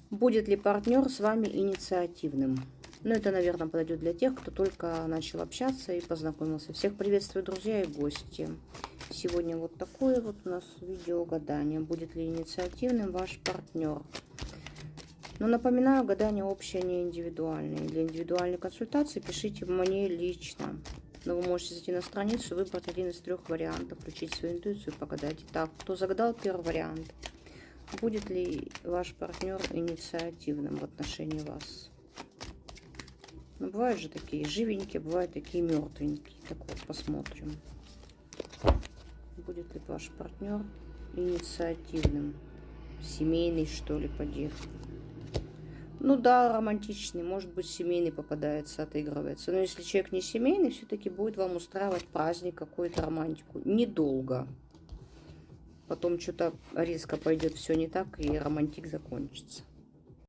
Будет ли партнер с вами инициативным? Ну, это, наверное, подойдет для тех, кто только начал общаться и познакомился. Всех приветствую, друзья и гости. Сегодня вот такое вот у нас видео гадание. Будет ли инициативным ваш партнер? Но напоминаю, гадание общее, не индивидуальное. Для индивидуальной консультации пишите мне лично. Но вы можете зайти на страницу, выбрать один из 3 вариантов, включить свою интуицию и погадать. Итак, кто загадал первый вариант? Будет ли ваш партнер инициативным в отношении вас? Ну, бывают же такие живенькие, бывают такие мертвенькие. Так вот, посмотрим. Будет ли ваш партнер инициативным? Семейный, что ли, поди? Ну да, романтичный, может быть, семейный попадается, отыгрывается. Но если человек не семейный, все-таки будет вам устраивать праздник, какую-то романтику. Недолго. Потом что-то резко пойдет все не так, и романтик закончится.